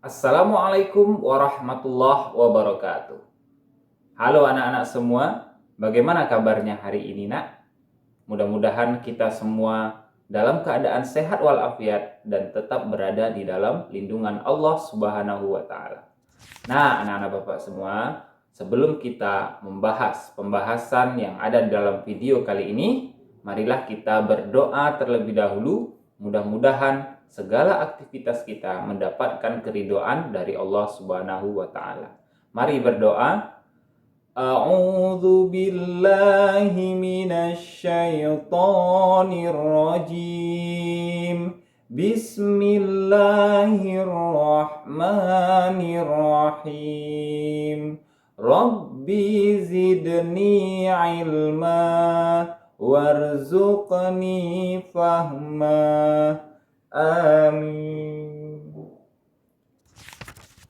Assalamualaikum warahmatullahi wabarakatuh. Halo anak-anak semua, bagaimana kabarnya hari ini nak? Mudah-mudahan kita semua dalam keadaan sehat walafiat dan tetap berada di dalam lindungan Allah Subhanahu wa Ta'ala. Nah, anak-anak Bapak semua, sebelum kita membahas pembahasan yang ada dalam video kali ini, marilah kita berdoa terlebih dahulu. Mudah-mudahan segala aktivitas kita mendapatkan keridhaan dari Allah Subhanahu wa Ta'ala. Mari berdoa. A'udzu billahi minasyaitonir rajim. Bismillahirrahmanirrahim. Rabbi zidni ilma warzuqni fahma. Amin.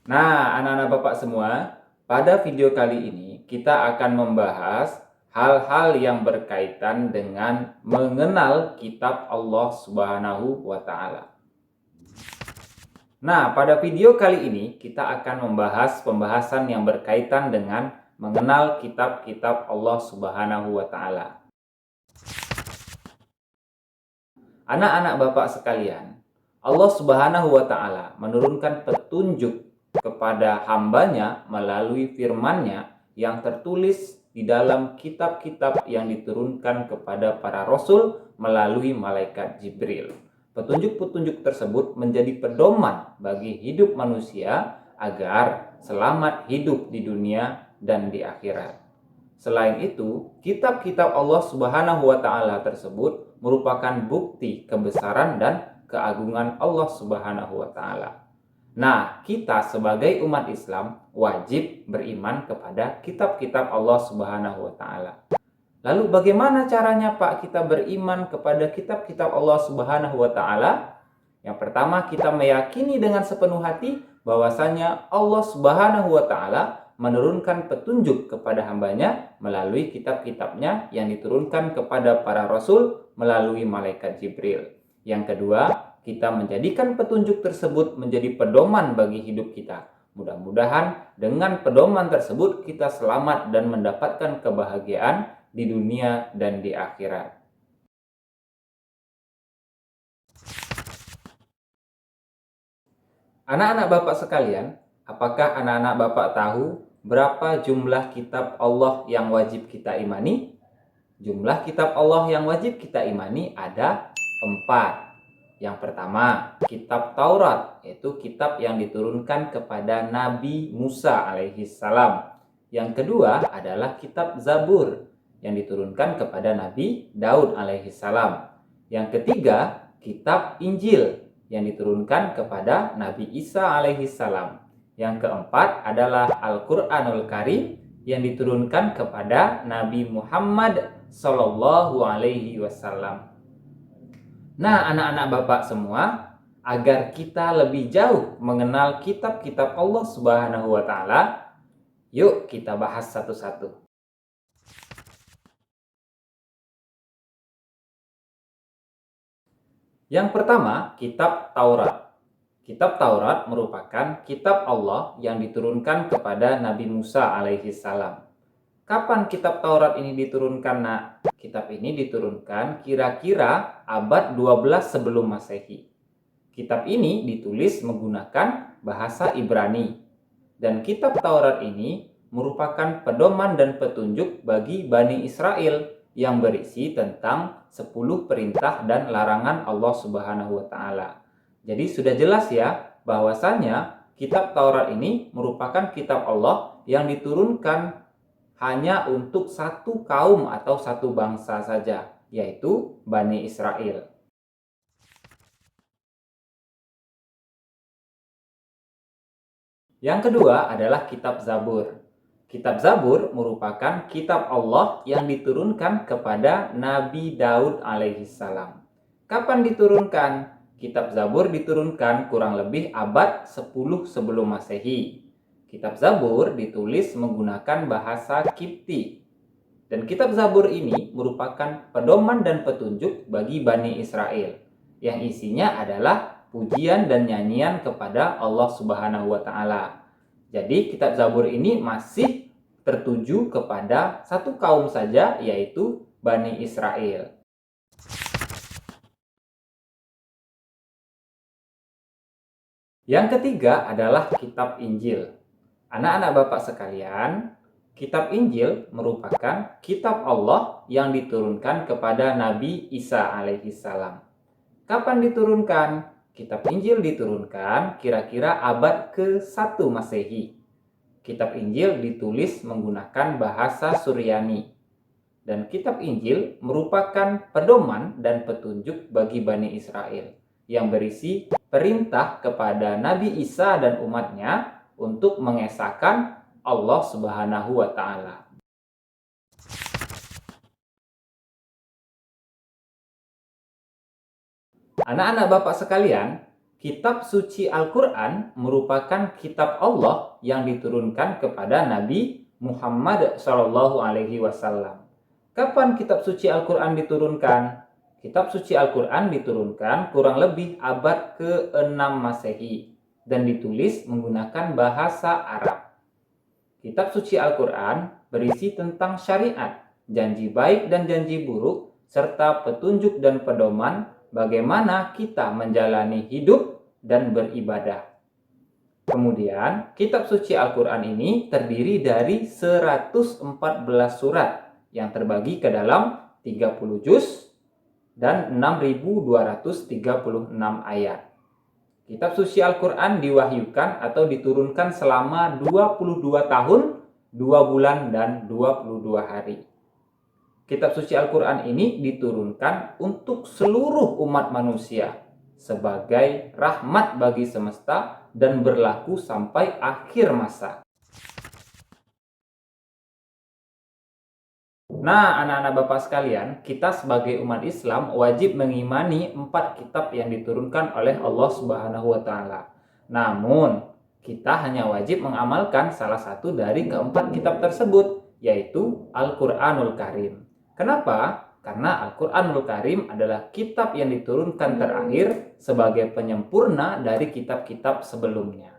Nah, anak-anak Bapak semua, pada video kali ini kita akan membahas hal-hal yang berkaitan dengan mengenal kitab Allah Subhanahu wa Ta'ala. Nah, pada video kali ini kita akan membahas pembahasan yang berkaitan dengan mengenal kitab-kitab Allah Subhanahu wa Ta'ala. Anak-anak Bapak sekalian, Allah Subhanahu wa Ta'ala menurunkan petunjuk kepada hambanya melalui firman-Nya yang tertulis di dalam kitab-kitab yang diturunkan kepada para rasul melalui malaikat Jibril. Petunjuk-petunjuk tersebut menjadi pedoman bagi hidup manusia agar selamat hidup di dunia dan di akhirat. Selain itu, kitab-kitab Allah Subhanahu wa Ta'ala tersebut merupakan bukti kebesaran dan keagungan Allah Subhanahu wa Ta'ala. Nah, kita sebagai umat Islam wajib beriman kepada kitab-kitab Allah Subhanahu wa Ta'ala. Lalu bagaimana caranya Pak kita beriman kepada kitab-kitab Allah Subhanahu wa Ta'ala? Yang pertama, kita meyakini dengan sepenuh hati bahwasanya Allah Subhanahu wa Ta'ala menurunkan petunjuk kepada hambanya melalui kitab-kitabnya yang diturunkan kepada para rasul melalui malaikat Jibril. Yang kedua, kita menjadikan petunjuk tersebut menjadi pedoman bagi hidup kita. Mudah-mudahan dengan pedoman tersebut kita selamat dan mendapatkan kebahagiaan di dunia dan di akhirat. Anak-anak Bapak sekalian, apakah anak-anak Bapak tahu berapa jumlah kitab Allah yang wajib kita imani? Jumlah kitab Allah yang wajib kita imani ada 4. Yang pertama, kitab Taurat, yaitu kitab yang diturunkan kepada Nabi Musa alaihissalam. Yang kedua adalah kitab Zabur yang diturunkan kepada Nabi Daud alaihissalam. Yang ketiga, kitab Injil yang diturunkan kepada Nabi Isa alaihissalam. Yang keempat adalah Al-Quranul Karim yang diturunkan kepada Nabi Muhammad Sallallahu Alaihi Wasallam. Nah, anak-anak Bapak semua, agar kita lebih jauh mengenal kitab-kitab Allah Subhanahu wa Ta'ala, yuk kita bahas satu-satu. Yang pertama, kitab Taurat. Kitab Taurat merupakan kitab Allah yang diturunkan kepada Nabi Musa alaihissalam. Kapan kitab Taurat ini diturunkan, nak? Kitab ini diturunkan kira-kira abad 12 sebelum Masehi. Kitab ini ditulis menggunakan bahasa Ibrani. Dan kitab Taurat ini merupakan pedoman dan petunjuk bagi Bani Israel yang berisi tentang 10 perintah dan larangan Allah Subhanahu wa Ta'ala. Jadi sudah jelas ya bahwasanya kitab Taurat ini merupakan kitab Allah yang diturunkan hanya untuk satu kaum atau satu bangsa saja, yaitu Bani Israel. Yang kedua adalah kitab Zabur. Kitab Zabur merupakan kitab Allah yang diturunkan kepada Nabi Daud alaihissalam. Kapan diturunkan? Kitab Zabur diturunkan kurang lebih abad 10 sebelum Masehi. Kitab Zabur ditulis menggunakan bahasa Kipti. Dan kitab Zabur ini merupakan pedoman dan petunjuk bagi Bani Israel, yang isinya adalah pujian dan nyanyian kepada Allah Subhanahu wa Ta'ala. Jadi kitab Zabur ini masih tertuju kepada satu kaum saja, yaitu Bani Israel. Yang ketiga adalah kitab Injil. Anak-anak Bapak sekalian, kitab Injil merupakan kitab Allah yang diturunkan kepada Nabi Isa alaihissalam. Kapan diturunkan? Kitab Injil diturunkan kira-kira abad ke-1 Masehi. Kitab Injil ditulis menggunakan bahasa Suryani. Dan kitab Injil merupakan pedoman dan petunjuk bagi Bani Israel yang berisi perintah kepada Nabi Isa dan umatnya untuk mengesahkan Allah Subhanahu wa Ta'ala. Anak-anak Bapak sekalian, kitab suci Al-Quran merupakan kitab Allah yang diturunkan kepada Nabi Muhammad SAW. Kapan kitab suci Al-Quran diturunkan? Kitab suci Al-Quran diturunkan kurang lebih abad ke-6 Masehi dan ditulis menggunakan bahasa Arab. Kitab suci Al-Quran berisi tentang syariat, janji baik dan janji buruk, serta petunjuk dan pedoman bagaimana kita menjalani hidup dan beribadah. Kemudian, kitab suci Al-Quran ini terdiri dari 114 surat yang terbagi ke dalam 30 juz dan 6.236 ayat. Kitab suci Al-Quran diwahyukan atau diturunkan selama 22 tahun, 2 bulan, dan 22 hari. Kitab suci Al-Quran ini diturunkan untuk seluruh umat manusia sebagai rahmat bagi semesta dan berlaku sampai akhir masa. Nah, anak-anak Bapak sekalian, kita sebagai umat Islam wajib mengimani 4 kitab yang diturunkan oleh Allah Subhanahu wa Ta'ala. Namun, kita hanya wajib mengamalkan salah satu dari keempat kitab tersebut, yaitu Al-Quranul Karim. Kenapa? Karena Al-Quranul Karim adalah kitab yang diturunkan terakhir sebagai penyempurna dari kitab-kitab sebelumnya.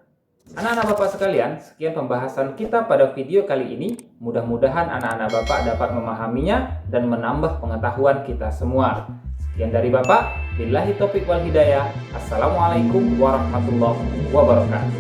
Anak-anak Bapak sekalian, sekian pembahasan kita pada video kali ini. Mudah-mudahan anak-anak Bapak dapat memahaminya dan menambah pengetahuan kita semua. Sekian dari Bapak. Billahi taufiq wal hidayah. Assalamualaikum warahmatullahi wabarakatuh.